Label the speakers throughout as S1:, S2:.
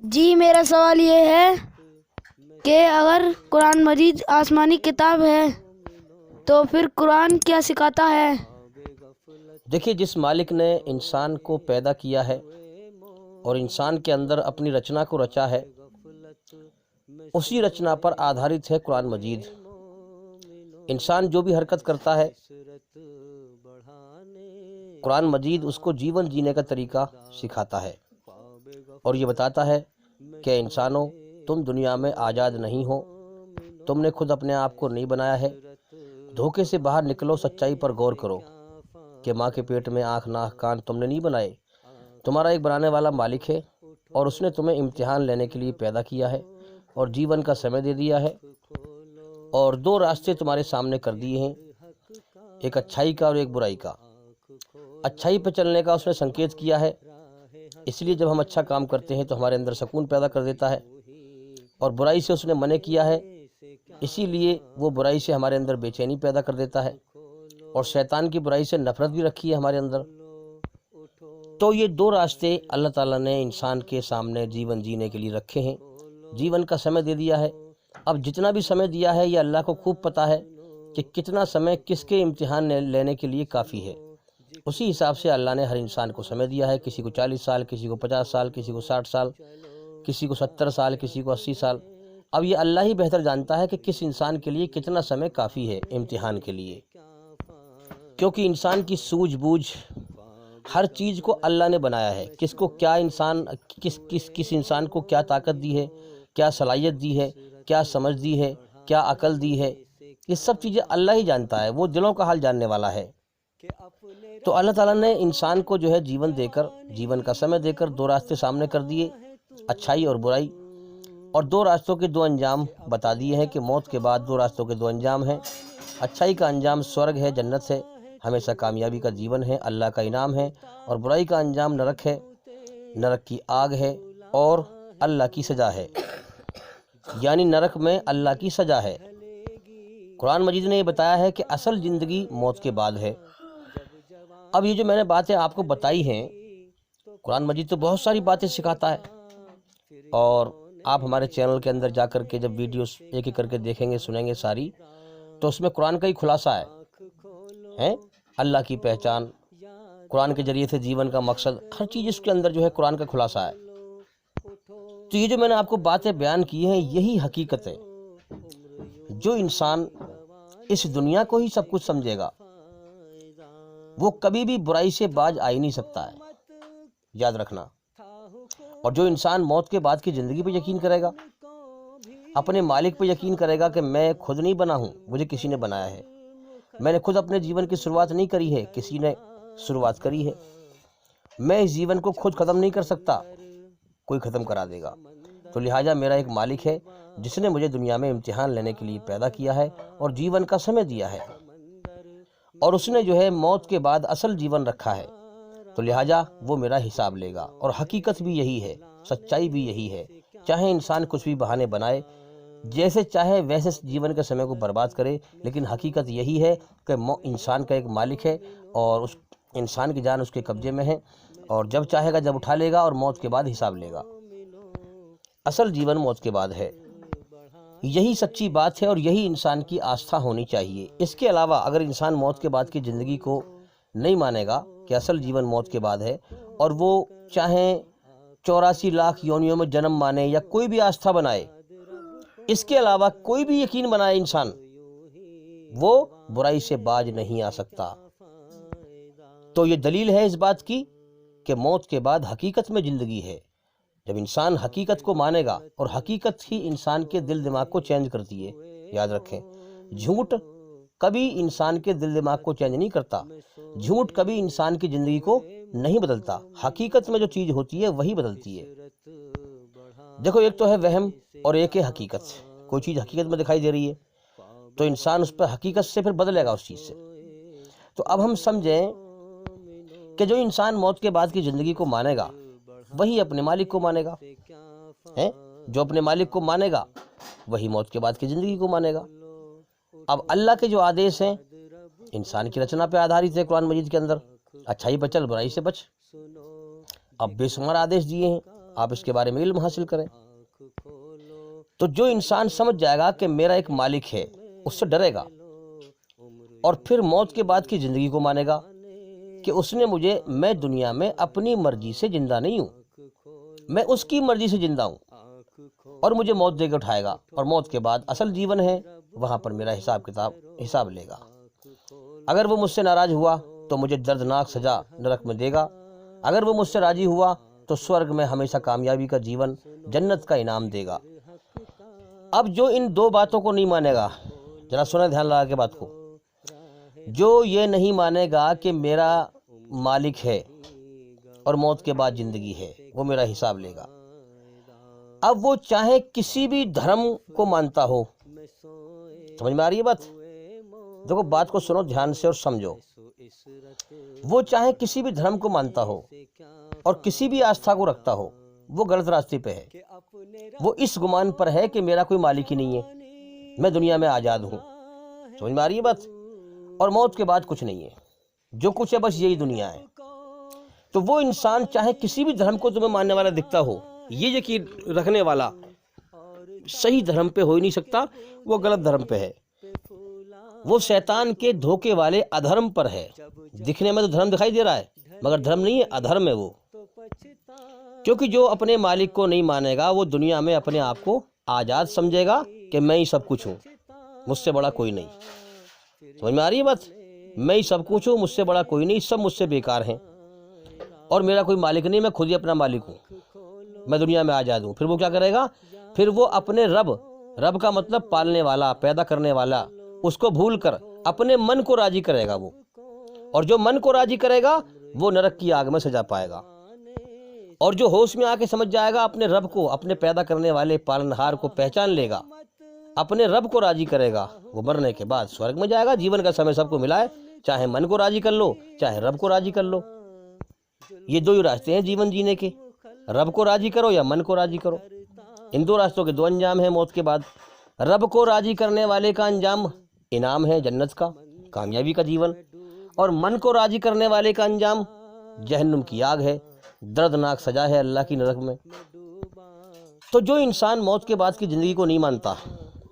S1: جی میرا سوال یہ ہے کہ اگر قرآن مجید آسمانی کتاب ہے تو پھر قرآن کیا سکھاتا ہے؟
S2: دیکھیے، جس مالک نے انسان کو پیدا کیا ہے اور انسان کے اندر اپنی رچنا کو رچا ہے، اسی رچنا پر آدھارت ہے قرآن مجید۔ انسان جو بھی حرکت کرتا ہے، قرآن مجید اس کو جیون جینے کا طریقہ سکھاتا ہے اور یہ بتاتا ہے کہ انسانوں، تم دنیا میں آزاد نہیں ہو، تم نے خود اپنے آپ کو نہیں بنایا ہے، دھوکے سے باہر نکلو، سچائی پر غور کرو کہ ماں کے پیٹ میں آنکھ ناک کان تم نے نہیں بنائے، تمہارا ایک بنانے والا مالک ہے اور اس نے تمہیں امتحان لینے کے لیے پیدا کیا ہے اور جیون کا سمے دے دیا ہے، اور دو راستے تمہارے سامنے کر دیے ہیں، ایک اچھائی کا اور ایک برائی کا۔ اچھائی پہ چلنے کا اس نے سنکیت کیا ہے، اس لیے جب ہم اچھا کام کرتے ہیں تو ہمارے اندر سکون پیدا کر دیتا ہے، اور برائی سے اس نے منع کیا ہے، اسی لیے وہ برائی سے ہمارے اندر بے چینی پیدا کر دیتا ہے، اور شیطان کی برائی سے نفرت بھی رکھی ہے ہمارے اندر۔ تو یہ دو راستے اللہ تعالیٰ نے انسان کے سامنے جیون جینے کے لیے رکھے ہیں، جیون کا سمے دے دیا ہے۔ اب جتنا بھی سمے دیا ہے یہ اللہ کو خوب پتہ ہے کہ کتنا سمے کس کے امتحان لینے کے لیے کافی ہے۔ اسی حساب سے اللہ نے ہر انسان کو سمے دیا ہے، کسی کو 40 سال، کسی کو 50 سال، کسی کو 60 سال، کسی کو 70 سال، کسی کو 80 سال۔ اب یہ اللہ ہی بہتر جانتا ہے کہ کس انسان کے لیے کتنا سمے کافی ہے امتحان کے لیے، کیونکہ انسان کی سوجھ بوجھ، ہر چیز کو اللہ نے بنایا ہے، کس کو کیا انسان، کس انسان کو کیا طاقت دی ہے، کیا صلاحیت دی ہے، کیا سمجھ دی ہے، کیا عقل دی ہے، یہ سب چیزیں اللہ ہی جانتا ہے، وہ دلوں کا حال جاننے والا ہے۔ تو اللہ تعالیٰ نے انسان کو جو ہے جیون دے کر، جیون کا سمے دے کر دو راستے سامنے کر دیے، اچھائی اور برائی، اور دو راستوں کے دو انجام بتا دیے ہیں کہ موت کے بعد دو راستوں کے دو انجام ہیں۔ اچھائی کا انجام سورگ ہے، جنت ہے، ہمیشہ کامیابی کا جیون ہے، اللہ کا انعام ہے، اور برائی کا انجام نرک ہے، نرک کی آگ ہے اور اللہ کی سزا ہے، یعنی نرک میں اللہ کی سزا ہے۔ قرآن مجید نے یہ بتایا ہے کہ اصل زندگی موت کے بعد ہے۔ اب یہ جو میں نے باتیں آپ کو بتائی ہیں، قرآن مجید تو بہت ساری باتیں سکھاتا ہے، اور آپ ہمارے چینل کے اندر جا کر کے جب ویڈیوز ایک ایک کر کے دیکھیں گے، سنیں گے ساری، تو اس میں قرآن کا ہی خلاصہ ہے، اللہ کی پہچان، قرآن کے ذریعے سے جیون کا مقصد، ہر چیز اس کے اندر جو ہے قرآن کا خلاصہ ہے۔ تو یہ جو میں نے آپ کو باتیں بیان کی ہیں، یہی حقیقت ہے۔ جو انسان اس دنیا کو ہی سب کچھ سمجھے گا، وہ کبھی بھی برائی سے باز آ ہی نہیں سکتا ہے، یاد رکھنا۔ اور جو انسان موت کے بعد کی زندگی پہ یقین کرے گا، اپنے مالک پہ یقین کرے گا کہ میں خود نہیں بنا ہوں، مجھے کسی نے بنایا ہے، میں نے خود اپنے جیون کی شروعات نہیں کری ہے، کسی نے شروعات کری ہے، میں اس جیون کو خود ختم نہیں کر سکتا، کوئی ختم کرا دے گا، تو لہٰذا میرا ایک مالک ہے جس نے مجھے دنیا میں امتحان لینے کے لیے پیدا کیا ہے اور جیون کا سمے دیا ہے، اور اس نے جو ہے موت کے بعد اصل جیون رکھا ہے، تو لہٰذا وہ میرا حساب لے گا۔ اور حقیقت بھی یہی ہے، سچائی بھی یہی ہے، چاہے انسان کچھ بھی بہانے بنائے، جیسے چاہے ویسے جیون کے سمے کو برباد کرے، لیکن حقیقت یہی ہے کہ انسان کا ایک مالک ہے اور اس انسان کی جان اس کے قبضے میں ہے، اور جب چاہے گا جب اٹھا لے گا، اور موت کے بعد حساب لے گا۔ اصل جیون موت کے بعد ہے، یہی سچی بات ہے اور یہی انسان کی آستھا ہونی چاہیے۔ اس کے علاوہ اگر انسان موت کے بعد کی زندگی کو نہیں مانے گا کہ اصل جیون موت کے بعد ہے، اور وہ چاہے 84 لاکھ یونیوں میں جنم مانے یا کوئی بھی آستھا بنائے، اس کے علاوہ کوئی بھی یقین بنائے انسان، وہ برائی سے باز نہیں آ سکتا۔ تو یہ دلیل ہے اس بات کی کہ موت کے بعد حقیقت میں زندگی ہے۔ جب انسان حقیقت کو مانے گا، اور حقیقت ہی انسان کے دل دماغ کو چینج کرتی ہے، یاد رکھیں، جھوٹ کبھی انسان کے دل دماغ کو چینج نہیں کرتا، جھوٹ کبھی انسان کی زندگی کو نہیں بدلتا، حقیقت میں جو چیز ہوتی ہے وہی بدلتی ہے۔ دیکھو، ایک تو ہے وہم اور ایک ہے حقیقت۔ کوئی چیز حقیقت میں دکھائی دے رہی ہے تو انسان اس پر حقیقت سے پھر بدلے گا اس چیز سے۔ تو اب ہم سمجھیں کہ جو انسان موت کے بعد کی زندگی کو مانے گا، وہی اپنے مالک کو مانے گا، جو اپنے مالک کو مانے گا وہی موت کے بعد کی زندگی کو مانے گا۔ اب اللہ کے جو آدیش ہیں انسان کی رچنا پہ آدھارت ہے، قرآن مجید کے اندر اچھائی پہ چل، برائی سے بچ۔ اب بے شمار آدیش دیے ہیں، آپ اس کے بارے میں علم حاصل کریں۔ تو جو انسان سمجھ جائے گا کہ میرا ایک مالک ہے، اس سے ڈرے گا، اور پھر موت کے بعد کی زندگی کو مانے گا کہ اس نے میں دنیا میں اپنی مرضی سے زندہ نہیں ہوں، میں اس کی مرضی سے زندہ ہوں، اور مجھے موت دے کے اٹھائے گا، اور موت کے بعد اصل جیون ہے، وہاں پر میرا حساب لے گا۔ اگر وہ مجھ سے ناراض ہوا تو مجھے دردناک سزا نرک میں دے گا، اگر وہ مجھ سے راضی ہوا تو سورگ میں ہمیشہ کامیابی کا جیون، جنت کا انعام دے گا۔ اب جو ان دو باتوں کو نہیں مانے گا، ذرا سنیں دھیان لگا کے بات کو، جو یہ نہیں مانے گا کہ میرا مالک ہے اور موت کے بعد زندگی ہے، وہ میرا حساب لے گا، اب وہ چاہے کسی بھی دھرم کو مانتا ہو، سمجھ میں آ رہی ہے بات؟ دیکھو بات کو سنو دھیان سے اور سمجھو، وہ چاہے کسی بھی دھرم کو مانتا ہو اور کسی بھی آستھا کو رکھتا ہو، وہ غلط راستے پہ ہے، وہ اس گمان پر ہے کہ میرا کوئی مالک ہی نہیں ہے، میں دنیا میں آزاد ہوں، سمجھ میں آ رہی ہے بات؟ اور موت کے بعد کچھ نہیں ہے، جو کچھ ہے بس یہی دنیا ہے۔ تو وہ انسان چاہے کسی بھی دھرم کو تمہیں ماننے والا دکھتا ہو، یہ یقین رکھنے والا صحیح دھرم پہ ہو ہی نہیں سکتا، وہ غلط دھرم پہ ہے، وہ شیطان کے دھوکے والے ادھرم پر ہے۔ دکھنے میں تو دھرم دکھائی دے رہا ہے مگر دھرم نہیں ہے، ادھرم ہے وہ، کیونکہ جو اپنے مالک کو نہیں مانے گا وہ دنیا میں اپنے آپ کو آزاد سمجھے گا کہ میں ہی سب کچھ ہوں، مجھ سے بڑا کوئی نہیں، سمجھ میں آ رہی ہے بات؟ میں ہی سب کچھ ہوں، مجھ سے بڑا کوئی نہیں، سب مجھ سے بیکار ہیں، اور میرا کوئی مالک نہیں، میں خود ہی اپنا مالک ہوں، میں دنیا میں آزاد ہوں۔ پھر وہ کیا کرے گا؟ پھر وہ اپنے رب کا مطلب پالنے والا، پیدا کرنے والا، اس کو بھول کر اپنے من کو راضی کرے گا وہ، اور جو من کو راضی کرے گا وہ نرک کی آگ میں سجا پائے گا، اور جو ہوش میں آ کے سمجھ جائے گا اپنے رب کو، اپنے پیدا کرنے والے پالنہار کو پہچان لے گا، اپنے رب کو راضی کرے گا، وہ مرنے کے بعد سورگ میں جائے گا۔ جیون کا سمے سب کو ملا ہے، چاہے من کو راضی کر لو چاہے رب کو راضی کر لو، یہ دو ہی راستے ہیں جیون جینے کے، رب کو راضی کرو یا من کو راضی کرو، ان دو راستوں کے دو انجام ہیں موت کے بعد۔ رب کو راضی کرنے والے کا انجام انعام ہے جنت کا، کامیابی کا جیون، اور من کو راضی کرنے والے کا انجام جہنم کی آگ ہے، دردناک سزا ہے اللہ کی نرک میں۔ تو جو انسان موت کے بعد کی زندگی کو نہیں مانتا،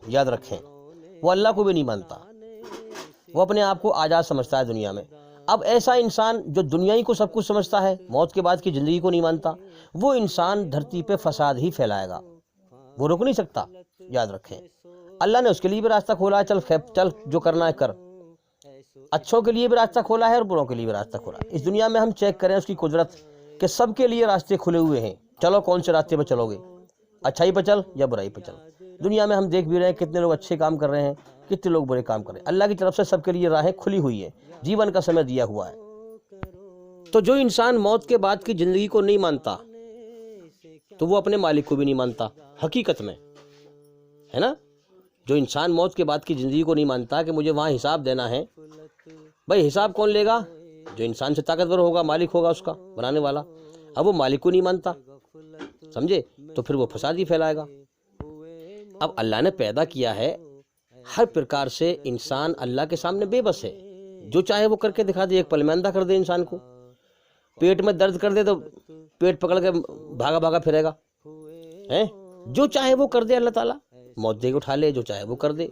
S2: یاد رکھیں وہ اللہ کو بھی نہیں مانتا، وہ اپنے آپ کو آزاد سمجھتا ہے دنیا میں۔ اب ایسا انسان جو دنیا ہی کو سب کچھ سمجھتا ہے، موت کے بعد کی زندگی کو نہیں مانتا، وہ انسان دھرتی پہ فساد ہی پھیلائے گا، وہ رک نہیں سکتا، یاد رکھیں۔ اللہ نے اس کے لیے بھی راستہ کھولا ہے، چل جو کرنا ہے کر، اچھوں کے لیے بھی راستہ کھولا ہے اور بروں کے لیے بھی راستہ کھولا ہے۔ اس دنیا میں ہم چیک کریں اس کی قدرت کہ سب کے لیے راستے کھلے ہوئے ہیں، چلو کون سے راستے پہ چلو گے، اچھائی پہ چل یا برائی پہ چل۔ دنیا میں ہم دیکھ بھی رہے ہیں کتنے لوگ اچھے کام کر رہے ہیں، کتنے لوگ برے کام کر رہے ہیں، اللہ کی طرف سے سب کے لیے راہیں کھلی ہوئی ہیں، جیون کا سمے دیا ہوا ہے۔ تو جو انسان موت کے بعد کی زندگی کو نہیں مانتا تو وہ اپنے مالک کو بھی نہیں مانتا، حقیقت میں ہے نا۔ جو انسان موت کے بعد کی زندگی کو نہیں مانتا کہ مجھے وہاں حساب دینا ہے، بھائی حساب کون لے گا؟ جو انسان سے طاقتور ہوگا، مالک ہوگا اس کا بنانے والا، اب وہ مالک کو نہیں مانتا، سمجھے؟ تو پھر وہ فساد ہی پھیلائے گا۔ اب اللہ نے پیدا کیا ہے، ہر پرکار سے انسان اللہ کے سامنے بے بس ہے، جو چاہے وہ کر کے دکھا دے، ایک پل میں اندھا کر دے انسان کو، پیٹ میں درد کر دے تو پیٹ پکڑ کے بھاگا بھاگا پھرے گا، جو چاہے وہ کر دے اللہ تعالیٰ، موت دے کے اٹھا لے، جو چاہے وہ کر دے۔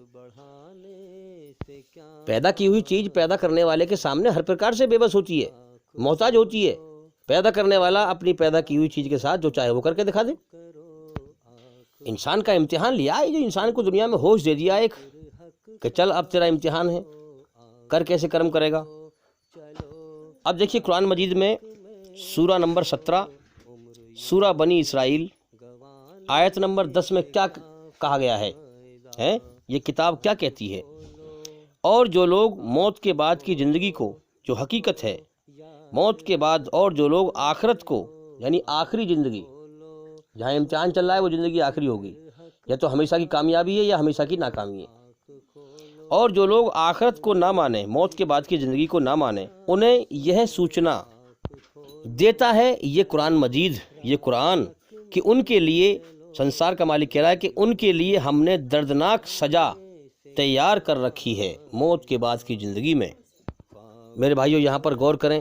S2: پیدا کی ہوئی چیز پیدا کرنے والے کے سامنے ہر پرکار سے بے بس ہوتی ہے، محتاج ہوتی ہے، پیدا کرنے والا اپنی پیدا کی ہوئی چیز کے ساتھ جو چاہے وہ کر کے دکھا دے۔ انسان کا امتحان لیا ہے، جو انسان کو دنیا میں ہوش دے دیا ایک کہ چل اب تیرا امتحان ہے، کر کیسے کرم کرے گا۔ اب دیکھیے قرآن مجید میں سورہ نمبر 17 سورہ بنی اسرائیل آیت نمبر 10 میں کیا کہا گیا ہے، یہ کتاب کیا کہتی ہے؟ اور جو لوگ موت کے بعد کی زندگی کو، جو حقیقت ہے موت کے بعد، اور جو لوگ آخرت کو، یعنی آخری زندگی جہاں امتحان چل رہا ہے وہ زندگی آخری ہوگی، یا تو ہمیشہ کی کامیابی ہے یا ہمیشہ کی ناکامی ہے، اور جو لوگ آخرت کو نہ مانیں، موت کے بعد کی زندگی کو نہ مانیں، انہیں یہ سوچنا دیتا ہے یہ قرآن مجید، یہ قرآن، کہ ان کے لیے، سنسار کا مالک کہہ رہا ہے کہ ان کے لیے ہم نے دردناک سزا تیار کر رکھی ہے موت کے بعد کی زندگی میں۔ میرے بھائیو یہاں پر غور کریں،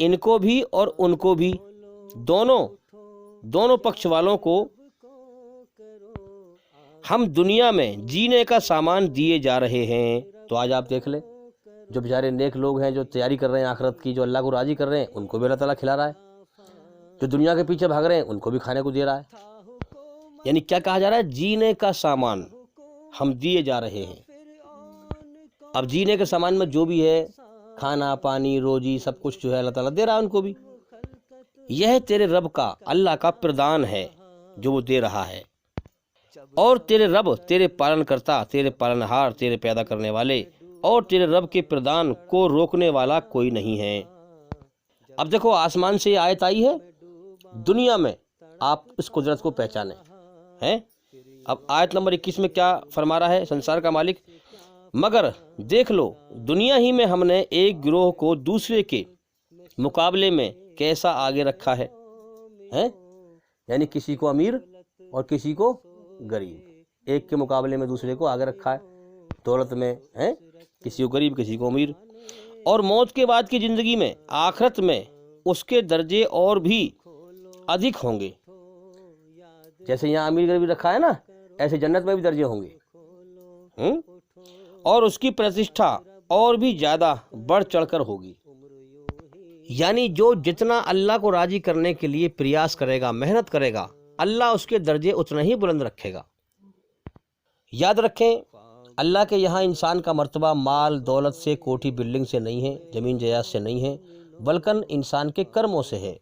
S2: ان کو بھی اور ان کو بھی، دونوں پکش والوں کو ہم دنیا میں جینے کا سامان دیے جا رہے ہیں۔ تو آج آپ دیکھ لیں، جو بیچارے نیک لوگ ہیں، جو تیاری کر رہے ہیں آخرت کی، جو اللہ کو راضی کر رہے ہیں، ان کو بھی اللہ تعالیٰ کھلا رہا ہے۔ جو دنیا کے پیچھے بھاگ رہے ہیں ان کو بھی کھانے کو دے رہا ہے۔ یعنی کیا کہا جا رہا ہے؟ جینے کا سامان ہم دیے جا رہے ہیں۔ اب جینے کے سامان میں جو بھی ہے، کھانا پانی روزی سب کچھ جو ہے اللہ تعالیٰ دے رہا ہے ان کو بھی۔ یہ تیرے رب کا، اللہ کا پردان ہے جو وہ دے رہا ہے، اور تیرے رب، تیرے پالن کرتا، تیرے پالنہار، تیرے پیدا کرنے والے، اور تیرے رب کے پردان کو روکنے والا کوئی نہیں ہے۔ اب دیکھو آسمان سے یہ آیت آئی ہے، دنیا میں آپ اس قدرت کو پہچانیں ہیں۔ اب آیت نمبر 21 میں کیا فرما رہا ہے سنسار کا مالک؟ مگر دیکھ لو دنیا ہی میں ہم نے ایک گروہ کو دوسرے کے مقابلے میں کیسا آگے رکھا ہے، یعنی کسی کو امیر اور کسی کو غریب، ایک کے مقابلے میں دوسرے کو آگے رکھا ہے دولت میں، کسی کو غریب کسی کو امیر۔ اور موت کے بعد کی زندگی میں، آخرت میں اس کے درجے اور بھی ادھک ہوں گے۔ جیسے یہاں امیر غریب رکھا ہے نا، ایسے جنت میں بھی درجے ہوں گے، اور اس کی پرتشٹھا اور بھی زیادہ بڑھ چڑھ کر ہوگی۔ یعنی جو جتنا اللہ کو راضی کرنے کے لیے پریاس کرے گا، محنت کرے گا، اللہ اس کے درجے اتنا ہی بلند رکھے گا۔ یاد رکھیں، اللہ کے یہاں انسان کا مرتبہ مال دولت سے، کوٹھی بلڈنگ سے نہیں ہے، زمین جائیداد سے نہیں ہے، بلکہ انسان کے کرموں سے ہے۔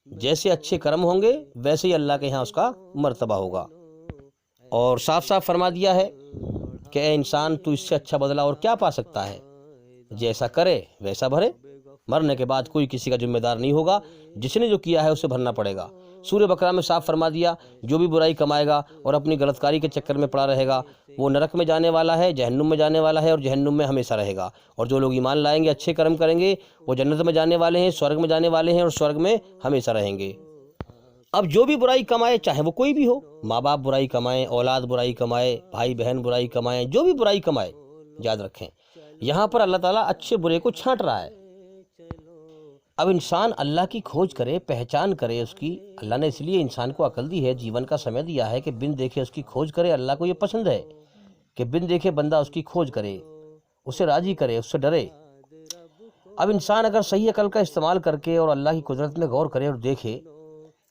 S2: جیسے اچھے کرم ہوں گے ویسے ہی اللہ کے یہاں اس کا مرتبہ ہوگا۔ اور صاف صاف فرما دیا ہے کہ اے انسان، تو اس سے اچھا بدلہ اور کیا پا سکتا ہے؟ جیسا کرے ویسا بھرے۔ مرنے کے بعد کوئی کسی کا ذمہ دار نہیں ہوگا، جس نے جو کیا ہے اسے بھرنا پڑے گا۔ سورہ بقرہ میں صاف فرما دیا، جو بھی برائی کمائے گا اور اپنی غلط کاری کے چکر میں پڑا رہے گا، وہ نرک میں جانے والا ہے، جہنم میں جانے والا ہے، اور جہنم میں ہمیشہ رہے گا۔ اور جو لوگ ایمان لائیں گے، اچھے کرم کریں گے، وہ جنت میں جانے والے ہیں، سورگ میں جانے والے ہیں، اور سورگ میں ہمیشہ رہیں گے۔ اب جو بھی برائی کمائے، چاہے وہ کوئی بھی ہو، ماں باپ برائی کمائیں، اولاد برائی کمائے، بھائی بہن برائی کمائیں، جو بھی برائی کمائے، یاد رکھیں یہاں پر اللہ تعالیٰ اچھے برے کو چھانٹ رہا ہے۔ اب انسان اللہ کی کھوج کرے، پہچان کرے اس کی۔ اللہ نے اس لیے انسان کو عقل دی ہے، جیون کا سمے دیا ہے کہ بن دیکھے اس کی کھوج کرے۔ اللہ کو یہ پسند ہے کہ بن دیکھے بندہ اس کی کھوج کرے، اسے راضی کرے، اس سے ڈرے۔ اب انسان اگر صحیح عقل کا استعمال کر کے اور اللہ کی قدرت میں غور کرے اور دیکھے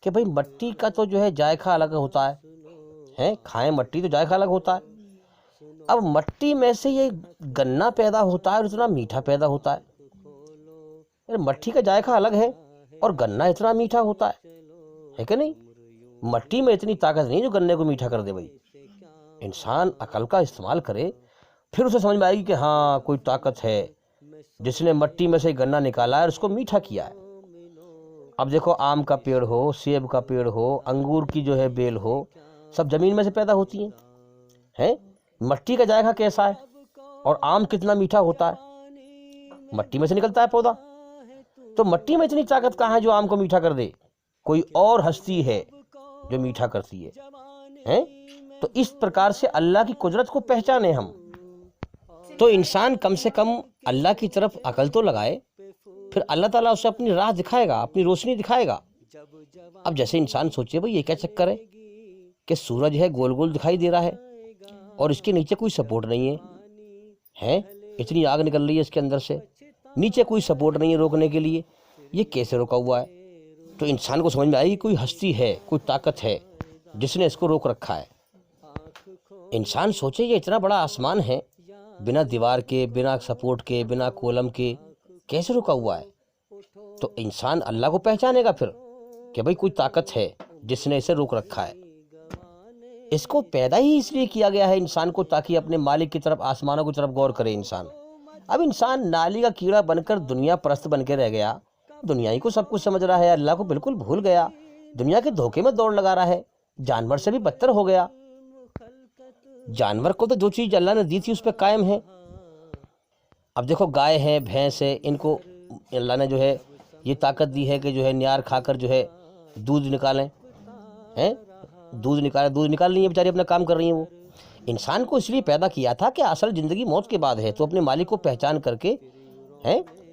S2: کہ بھئی مٹی کا تو جو ہے ذائقہ الگ ہوتا ہے، کھائیں مٹی تو ذائقہ الگ ہوتا ہے۔ اب مٹی میں سے یہ گنا پیدا ہوتا ہے اور اتنا میٹھا پیدا ہوتا ہے۔ مٹی کا ذائقہ الگ ہے اور گنا اتنا میٹھا ہوتا ہے کہ نہیں؟ مٹی میں اتنی طاقت نہیں جو گنے کو میٹھا کر دے۔ بھائی انسان عقل کا استعمال کرے، پھر اسے سمجھ میں آئے گی کہ ہاں کوئی طاقت ہے جس نے مٹی میں سے گنا نکالا ہے اور اس کو میٹھا کیا ہے۔ اب دیکھو آم کا پیڑ ہو، سیب کا پیڑ ہو، انگور کی جو ہے بیل ہو، سب زمین میں سے پیدا ہوتی ہیں۔ مٹی کا ذائقہ کیسا ہے اور آم کتنا میٹھا ہوتا ہے؟ مٹی میں سے نکلتا ہے پودا۔ تو مٹی میں اتنی طاقت کہاں ہے جو آم کو میٹھا کر دے؟ کوئی اور ہستی ہے جو میٹھا کرتی ہے۔ تو اس پرکار سے اللہ کی قدرت کو پہچانے ہم۔ تو انسان کم سے کم اللہ کی طرف عقل تو لگائے، پھر اللہ تعالیٰ اسے اپنی راہ دکھائے گا، اپنی روشنی دکھائے گا۔ اب جیسے انسان سوچے بھئی یہ کیا چکر ہے کہ سورج ہے گول گول دکھائی دے رہا ہے اور اس کے نیچے کوئی سپورٹ نہیں ہے، اتنی آگ نکل رہی ہے اس کے اندر سے، نیچے کوئی سپورٹ نہیں ہے روکنے کے لیے، یہ کیسے روکا ہوا ہے؟ تو انسان کو سمجھ میں آئے گی کوئی ہستی ہے، کوئی طاقت ہے جس نے اس کو روک رکھا ہے۔ انسان سوچے یہ اتنا بڑا آسمان ہے، بنا دیوار کے، بنا سپورٹ کے، بنا کولم کے، کیسے رکا ہوا ہے؟ تو انسان اللہ کو پہچانے گا پھر کہ بھئی کوئی طاقت ہے جس نے اسے روک رکھا ہے۔ اس کو پیدا ہی اس لیے کیا گیا ہے انسان کو، تاکہ اپنے مالک کی طرف، آسمانوں کی طرف غور کرے انسان۔ اب انسان نالی کا کیڑا بن کر دنیا پرست بن کے رہ گیا، دنیا ہی کو سب کچھ سمجھ رہا ہے، اللہ کو بالکل بھول گیا، دنیا کے دھوکے میں دوڑ لگا رہا ہے، جانور سے بھی بدتر ہو گیا۔ جانور کو تو جو چیز اللہ نے دی تھی اس پہ قائم ہے۔ اب دیکھو گائے ہے، بھینس ہے، ان کو اللہ نے جو ہے یہ طاقت دی ہے کہ جو ہے نیار کھا کر جو ہے دودھ نکالیں، دودھ نکال رہی ہیں بیچاری، اپنا کام کر رہی ہیں۔ وہ انسان کو اس لیے پیدا کیا تھا کہ اصل زندگی موت کے بعد ہے، تو اپنے مالک کو پہچان کر کے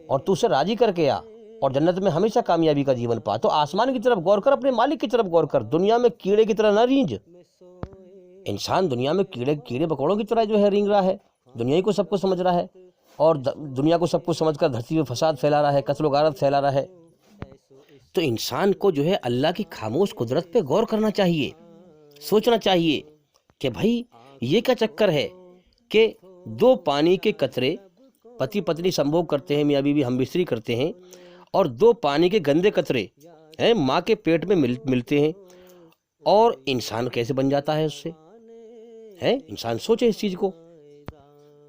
S2: اور تو اسے راضی کر کے آ، اور جنت میں ہمیشہ کامیابی کا جیون پا۔ تو آسمان کی طرف غور کر، اپنے مالک کی طرف غور کر، دنیا میں کیڑے کی طرح نہ رینج۔ انسان دنیا میں کیڑے مکوڑوں کی طرح جو ہے رینگ رہا ہے، دنیا ہی کو سب کو سمجھ رہا ہے، اور دنیا کو سب کو سمجھ کر دھرتی میں فساد پھیلا رہا ہے، قتل و غارت پھیلا رہا ہے۔ تو انسان کو جو ہے اللہ کی خاموش قدرت پہ غور کرنا چاہیے، سوچنا چاہیے کہ بھائی یہ کیا چکر ہے کہ دو پانی کے قطرے پتی پتنی سمبھوگ کرتے ہیں، میاں بیوی ہم بستری کرتے ہیں، اور دو پانی کے گندے قطرے ماں کے پیٹ میں ملتے ہیں، اور انسان کیسے بن جاتا ہے اس سے؟ انسان سوچے اس چیز کو،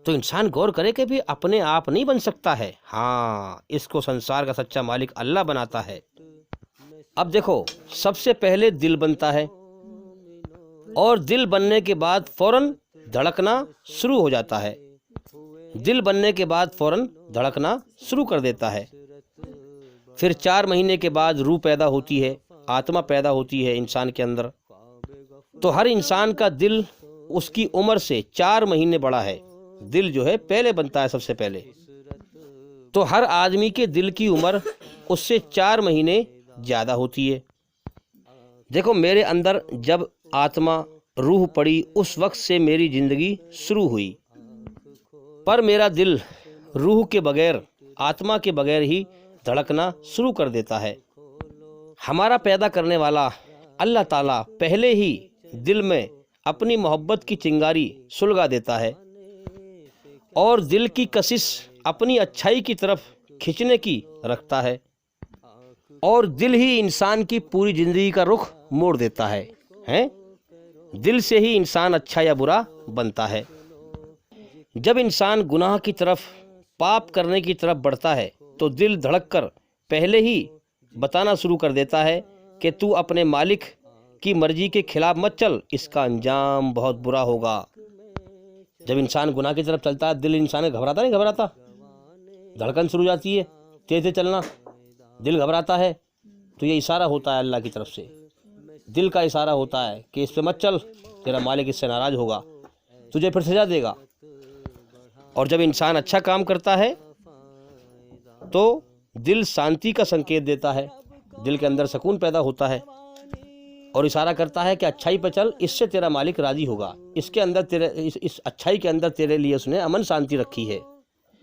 S2: تو انسان غور کرے کہ بھی اپنے آپ نہیں بن سکتا ہے، ہاں اس کو سنسار کا سچا مالک اللہ بناتا ہے۔ اب دیکھو، سب سے پہلے دل بنتا ہے، اور دل بننے کے بعد فوراً دھڑکنا شروع ہو جاتا ہے، دل بننے کے بعد فوراً دھڑکنا شروع کر دیتا ہے۔ پھر 4 مہینے کے بعد روح پیدا ہوتی ہے، آتما پیدا ہوتی ہے انسان کے اندر۔ تو ہر انسان کا دل اس کی عمر سے 4 مہینے بڑا ہے، دل جو ہے پہلے بنتا ہے سب سے پہلے۔ تو ہر آدمی کے دل کی عمر اس سے 4 مہینے زیادہ ہوتی ہے۔ دیکھو، میرے اندر جب آتما روح پڑی اس وقت سے میری زندگی شروع ہوئی، پر میرا دل روح کے بغیر، آتما کے بغیر ہی دھڑکنا شروع کر دیتا ہے۔ ہمارا پیدا کرنے والا اللہ تعالیٰ پہلے ہی دل میں اپنی محبت کی چنگاری سلگا دیتا ہے، اور دل کی کشش اپنی اچھائی کی طرف کھینچنے کی رکھتا ہے، اور دل ہی انسان کی پوری زندگی کا رخ موڑ دیتا ہے۔ دل سے ہی انسان اچھا یا برا بنتا ہے۔ جب انسان گناہ کی طرف، پاپ کرنے کی طرف بڑھتا ہے تو دل دھڑک کر پہلے ہی بتانا شروع کر دیتا ہے کہ تو اپنے مالک کی مرضی کے خلاف مت چل، اس کا انجام بہت برا ہوگا۔ جب انسان گناہ کی طرف چلتا ہے، دل انسان گھبراتا نہیں گھبراتا، دھڑکن شروع ہو جاتی ہے، تیز چلنا، دل گھبراتا ہے، تو یہ اشارہ ہوتا ہے اللہ کی طرف سے، دل کا اشارہ ہوتا ہے کہ اس پہ مت چل، تیرا مالک اس سے ناراض ہوگا، تجھے پھر سزا دے گا۔ اور جب انسان اچھا کام کرتا ہے تو دل شانتی کا سنکیت دیتا ہے، دل کے اندر سکون پیدا ہوتا ہے، اور اشارہ کرتا ہے کہ اچھائی پہ چل، اس سے تیرا مالک راضی ہوگا، اس کے اندر تیرے اس اچھائی کے اندر تیرے لیے اس نے امن شانتی رکھی ہے۔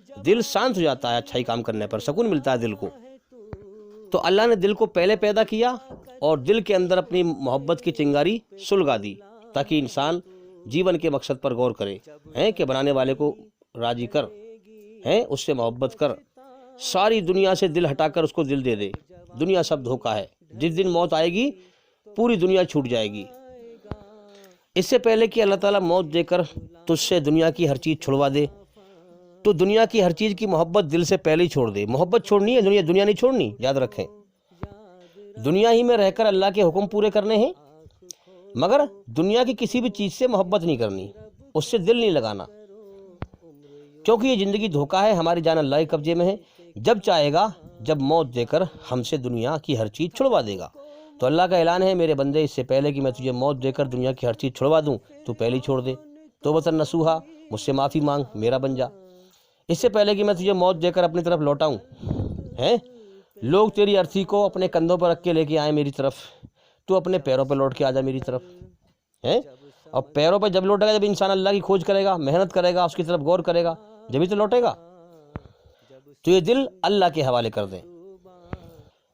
S2: دل شانت ہو جاتا ہے، اچھائی کام کرنے پر سکون ملتا ہے دل کو۔ تو اللہ نے دل کو پہلے پیدا کیا اور دل کے اندر اپنی محبت کی چنگاری سلگا دی، تاکہ انسان جیون کے مقصد پر غور کرے، کہ بنانے والے کو راضی کر، اس سے محبت کر، ساری دنیا سے دل ہٹا کر اس کو دل دے دے۔ دنیا سب دھوکا ہے، جس دن موت آئے گی پوری دنیا چھوٹ جائے گی۔ اس سے پہلے کہ اللہ تعالیٰ موت دے کر تجھ سے دنیا کی ہر چیز چھڑوا دے، تو دنیا کی ہر چیز کی محبت دل سے پہلے ہی چھوڑ دے۔ محبت چھوڑنی ہے، دنیا نہیں چھوڑنی، یاد رکھیں۔ دنیا ہی میں رہ کر اللہ کے حکم پورے کرنے ہیں، مگر دنیا کی کسی بھی چیز سے محبت نہیں کرنی، اس سے دل نہیں لگانا، کیونکہ یہ زندگی دھوکا ہے، ہماری جان اللہ کے قبضے میں ہے، جب چاہے گا جب موت دے کر ہم سے دنیا کی ہر چیز چھڑوا دے گا۔ تو اللہ کا اعلان ہے، میرے بندے، اس سے پہلے کہ میں تجھے موت دے کر دنیا کی ہر چیز چھڑوا دوں، تو پہلے ہی چھوڑ دے، توبۃ نصوحا، مجھ سے معافی مانگ، میرا بن جا۔ اس سے پہلے کہ میں تجھے موت دے کر اپنی طرف لوٹاؤں، لوگ تیری ارتھی کو اپنے کندھوں پر رکھ کے لے کے آئیں میری طرف، تو اپنے پیروں پہ لوٹ کے آ جا میری طرف۔ اور پیروں پہ جب لوٹے گا، جب انسان اللہ کی کھوج کرے گا، محنت کرے گا، اس کی طرف غور کرے گا، جبھی تو لوٹے گا۔ تو یہ دل اللہ کے حوالے کر دیں۔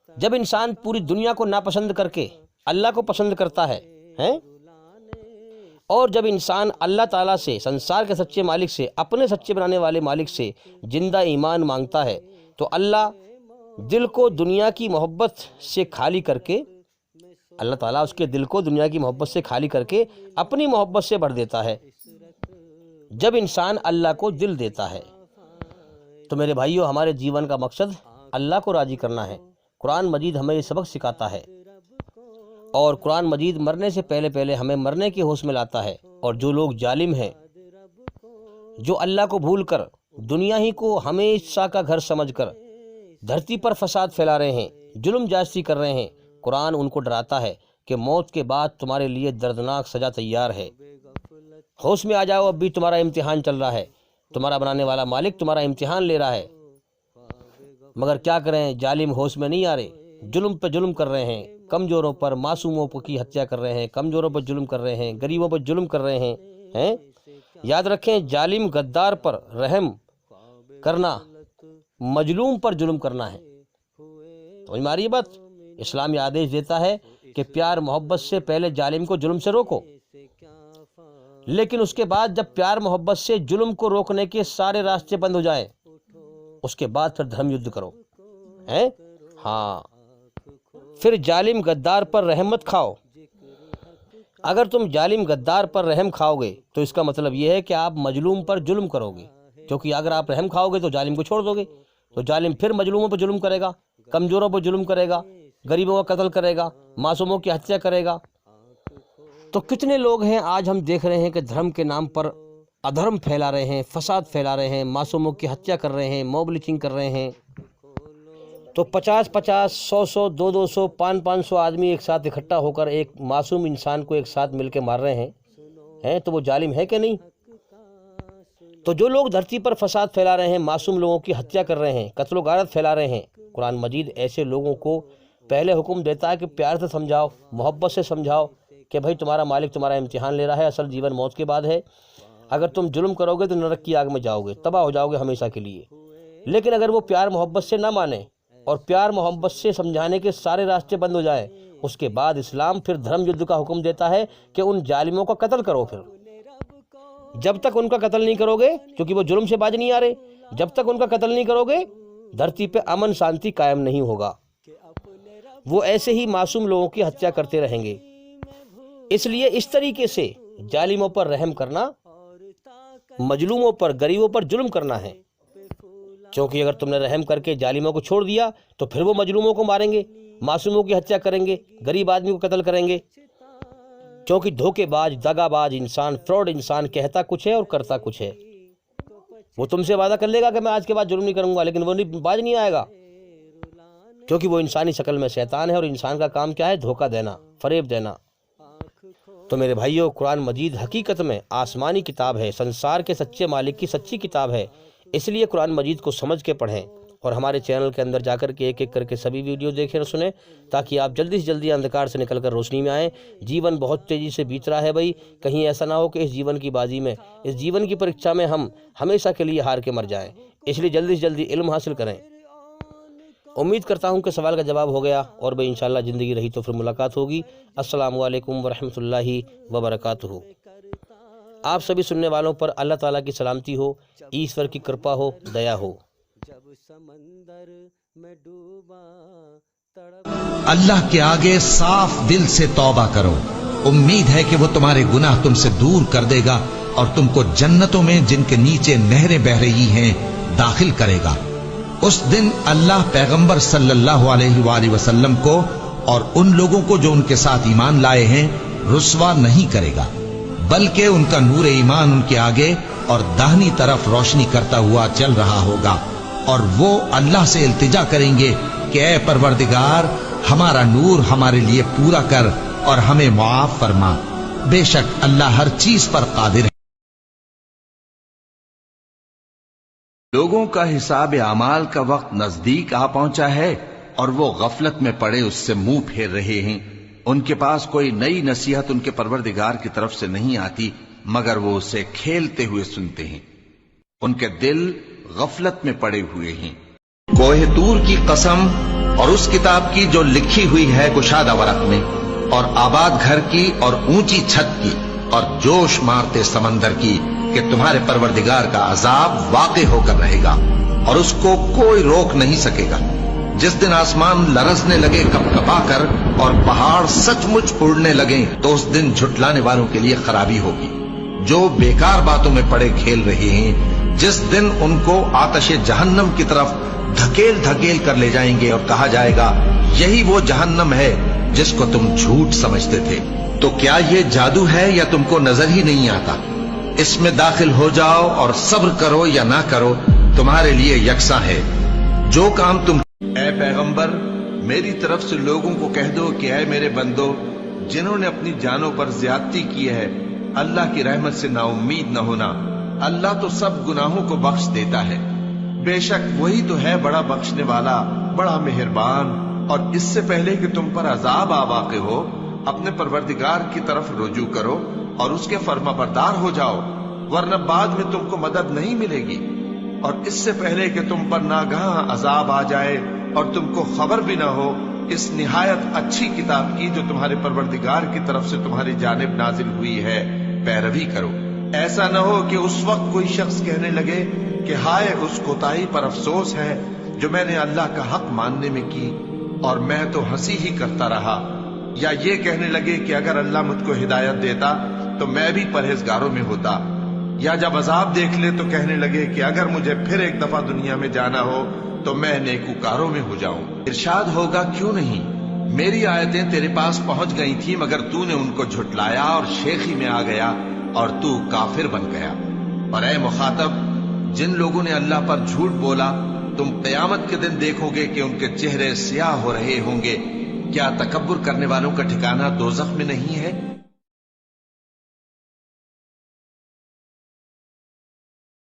S2: جب انسان پوری دنیا کو ناپسند کر کے اللہ کو پسند کرتا ہے، اور جب انسان اللہ تعالیٰ سے، سنسار کے سچے مالک سے، اپنے سچے بنانے والے مالک سے زندہ ایمان مانگتا ہے، تو اللہ دل کو دنیا کی محبت سے خالی کر کے، اللہ تعالیٰ اس کے دل کو دنیا کی محبت سے خالی کر کے اپنی محبت سے بھر دیتا ہے، جب انسان اللہ کو دل دیتا ہے۔ تو میرے بھائیو، ہمارے جیون کا مقصد اللہ کو راضی کرنا ہے۔ قرآن مجید ہمیں یہ سبق سکھاتا ہے، اور قرآن مجید مرنے سے پہلے پہلے ہمیں مرنے کے ہوش میں لاتا ہے۔ اور جو لوگ ظالم ہیں، جو اللہ کو بھول کر دنیا ہی کو ہمیشہ کا گھر سمجھ کر دھرتی پر فساد پھیلا رہے ہیں، ظلم جاستی کر رہے ہیں، قرآن ان کو ڈراتا ہے کہ موت کے بعد تمہارے لیے دردناک سزا تیار ہے، ہوش میں آ جاؤ، اب بھی تمہارا امتحان چل رہا ہے، تمہارا بنانے والا مالک تمہارا امتحان لے رہا ہے۔ مگر کیا کریں، ظالم ہوش میں نہیں آ رہے، ظلم پہ ظلم کر رہے ہیں، کمزوروں پر، معصوموں کی ہتیا کر رہے ہیں، کمزوروں پر ظلم کر رہے ہیں، غریبوں پر ظلم کر رہے ہیں۔ یاد رکھیں، ظالم غدار پر رحم کرنا مظلوم پر ظلم کرنا ہے۔ تو ہماری بات اسلام یہ آدیش دیتا ہے کہ پیار محبت سے پہلے ظالم کو ظلم سے روکو، لیکن اس کے بعد جب پیار محبت سے ظلم کو روکنے کے سارے راستے بند ہو جائیں، اس کے بعد پھر دھرم یدھ کرو۔ ہاں، پھر ظالم غدار پر رحم مت کھاؤ۔ اگر تم ظالم غدار پر رحم کھاؤ گے تو اس کا مطلب یہ ہے کہ آپ مظلوم پر ظلم کرو گے، کیونکہ اگر آپ رحم کھاؤ گے تو ظالم کو چھوڑ دو گے، تو ظالم پھر مظلوموں پر ظلم کرے گا، کمزوروں پر ظلم کرے گا، غریبوں کا قتل کرے گا، معصوموں کی ہتیا کرے گا۔ تو کتنے لوگ ہیں آج ہم دیکھ رہے ہیں کہ دھرم کے نام پر ادھرم پھیلا رہے ہیں، فساد پھیلا رہے ہیں، معصوموں کی ہتیا کر رہے ہیں، موب لنچنگ کر رہے ہیں۔ تو 50-50، 100-100، 200-200، 500-500 آدمی ایک ساتھ اکٹھا ہو کر ایک معصوم انسان کو ایک ساتھ مل کے مار رہے ہیں، تو وہ ظالم ہے کہ نہیں؟ تو جو لوگ دھرتی پر فساد پھیلا رہے ہیں، معصوم لوگوں کی ہتیا کر رہے ہیں، قتل و غارت پھیلا رہے ہیں، قرآن مجید ایسے لوگوں کو پہلے حکم دیتا ہے کہ پیار سے سمجھاؤ، محبت سے سمجھاؤ کہ بھائی تمہارا مالک تمہارا امتحان لے رہا ہے، اصل جیون موت کے بعد ہے، اگر تم ظلم کرو گے تو نرک کی آگ میں جاؤ گے، تباہ ہو جاؤ گے ہمیشہ کے لیے۔ لیکن اگر وہ پیار محبت سے نہ مانے اور پیار محبت سے سمجھانے کے سارے راستے بند ہو جائیں، اس کے بعد اسلام پھر دھرم یدھ کا حکم دیتا ہے کہ ان ظالموں کا قتل کرو۔ پھر جب تک ان کا قتل نہیں کرو گے، کیونکہ وہ جرم سے باز نہیں آ رہے، جب تک ان کا قتل نہیں کرو گے دھرتی پہ امن شانتی قائم نہیں ہوگا، وہ ایسے ہی معصوم لوگوں کی ہتیا کرتے رہیں گے۔ اس لیے اس طریقے سے ظالموں پر رحم کرنا، مظلوموں پر، غریبوں پر ظلم کرنا ہے، کیونکہ اگر تم نے رحم کر کے ظالموں کو چھوڑ دیا تو پھر وہ مظلوموں کو ماریں گے، معصوموں کی ہتیا کریں گے، غریب آدمی کو قتل کریں گے، کیونکہ دھوکے باز، دغا باز انسان، فراڈ انسان کہتا کچھ ہے اور کرتا کچھ ہے۔ وہ تم سے وعدہ کر لے گا کہ میں آج کے بعد ظلم نہیں کروں گا، لیکن وہ باز نہیں آئے گا، کیونکہ وہ انسانی شکل میں شیطان ہے، اور انسان کا کام کیا ہے؟ دھوکہ دینا، فریب دینا۔ تو میرے بھائیوں، قرآن مجید حقیقت میں آسمانی کتاب ہے، سنسار کے سچے مالک کی سچی کتاب ہے، اس لیے قرآن مجید کو سمجھ کے پڑھیں، اور ہمارے چینل کے اندر جا کر کے ایک ایک کر کے سبھی ویڈیو دیکھیں اور سنیں، تاکہ آپ جلدی سے جلدی اندھکار سے نکل کر روشنی میں آئیں۔ جیون بہت تیزی سے بیت رہا ہے بھائی، کہیں ایسا نہ ہو کہ اس جیون کی بازی میں، اس جیون کی پریکشا میں ہم ہمیشہ کے لیے ہار کے مر جائیں، اس لیے جلدی سے جلدی علم حاصل کریں۔ امید کرتا ہوں کہ سوال کا جواب ہو گیا، اور بھائی انشاءاللہ زندگی رہی تو پھر ملاقات ہوگی۔ السلام علیکم ورحمۃ اللہ وبرکاتہ۔ آپ سبھی سننے والوں پر اللہ تعالیٰ کی سلامتی ہو، ایشور کی کرپا ہو، دیا ہو۔
S3: اللہ کے آگے صاف دل سے توبہ کرو، امید ہے کہ وہ تمہارے گناہ تم سے دور کر دے گا اور تم کو جنتوں میں جن کے نیچے نہریں بہ رہی ہیں داخل کرے گا۔ اس دن اللہ پیغمبر صلی اللہ علیہ وآلہ وسلم کو اور ان لوگوں کو جو ان کے ساتھ ایمان لائے ہیں رسوا نہیں کرے گا، بلکہ ان کا نور ایمان ان کے آگے اور داہنی طرف روشنی کرتا ہوا چل رہا ہوگا، اور وہ اللہ سے التجا کریں گے کہ اے پروردگار، ہمارا نور ہمارے لیے پورا کر اور ہمیں معاف فرما، بے شک اللہ ہر چیز پر قادر ہے۔
S4: لوگوں کا حساب اعمال کا وقت نزدیک آ پہنچا ہے اور وہ غفلت میں پڑے اس سے منہ پھیر رہے ہیں۔ ان کے پاس کوئی نئی نصیحت ان کے پروردگار کی طرف سے نہیں آتی مگر وہ اسے کھیلتے ہوئے سنتے ہیں، ان کے دل غفلت میں پڑے ہوئے ہیں۔ کوہ طور کی قسم اور اس کتاب کی جو لکھی ہوئی ہے کشادہ ورق میں، اور آباد گھر کی اور اونچی چھت کی، اور جوش مارتے سمندر کی، کہ تمہارے پروردگار کا عذاب واقع ہو کر رہے گا اور اس کو کوئی روک نہیں سکے گا۔ جس دن آسمان لرزنے لگے کپ کپا کر اور پہاڑ سچ مچ اڑنے لگیں تو اس دن جھٹلانے والوں کے لیے خرابی ہوگی جو بیکار باتوں میں پڑے کھیل رہے ہیں۔ جس دن ان کو آتش جہنم کی طرف دھکیل دھکیل کر لے جائیں گے اور کہا جائے گا یہی وہ جہنم ہے جس کو تم جھوٹ سمجھتے تھے۔ تو کیا یہ جادو ہے یا تم کو نظر ہی نہیں آتا؟ اس میں داخل ہو جاؤ اور صبر کرو یا نہ کرو تمہارے لیے یکساں ہے۔ جو کام تم اے پیغمبر میری طرف سے لوگوں کو کہہ دو کہ اے میرے بندو، جنہوں نے اپنی جانوں پر زیادتی کی ہے اللہ کی رحمت سے نا امید نہ ہونا، اللہ تو سب گناہوں کو بخش دیتا ہے، بے شک وہی تو ہے بڑا بخشنے والا بڑا مہربان. اور اس سے پہلے کہ تم پر عذاب آ واقع ہو اپنے پروردگار کی طرف رجوع کرو اور اس کے فرما بردار ہو جاؤ، ورنہ بعد میں تم کو مدد نہیں ملے گی. اور اس سے پہلے کہ تم پر ناگہاں عذاب آ جائے اور تم کو خبر بھی نہ ہو اس نہایت اچھی کتاب کی جو تمہارے پروردگار کی طرف سے تمہاری جانب نازل ہوئی ہے پیروی کرو. ایسا نہ ہو کہ اس وقت کوئی شخص کہنے لگے کہ ہائے اس کوتاہی پر افسوس ہے جو میں نے اللہ کا حق ماننے میں کی اور میں تو ہنسی ہی کرتا رہا، یا یہ کہنے لگے کہ اگر اللہ مجھ کو ہدایت دیتا تو میں بھی پرہیزگاروں میں ہوتا، یا جب عذاب دیکھ لے تو کہنے لگے کہ اگر مجھے پھر ایک دفعہ دنیا میں جانا ہو تو میں نیکوکاروں میں ہو جاؤں. ارشاد ہوگا کیوں نہیں، میری آیتیں تیرے پاس پہنچ گئی تھی مگر تو نے ان کو جھٹلایا اور شیخی میں آ گیا اور تو کافر بن گیا. اور اے مخاطب، جن لوگوں نے اللہ پر جھوٹ بولا تم قیامت کے دن دیکھو گے کہ ان کے چہرے سیاہ ہو رہے ہوں گے. کیا تکبر کرنے والوں کا ٹھکانہ دوزخ میں نہیں ہے؟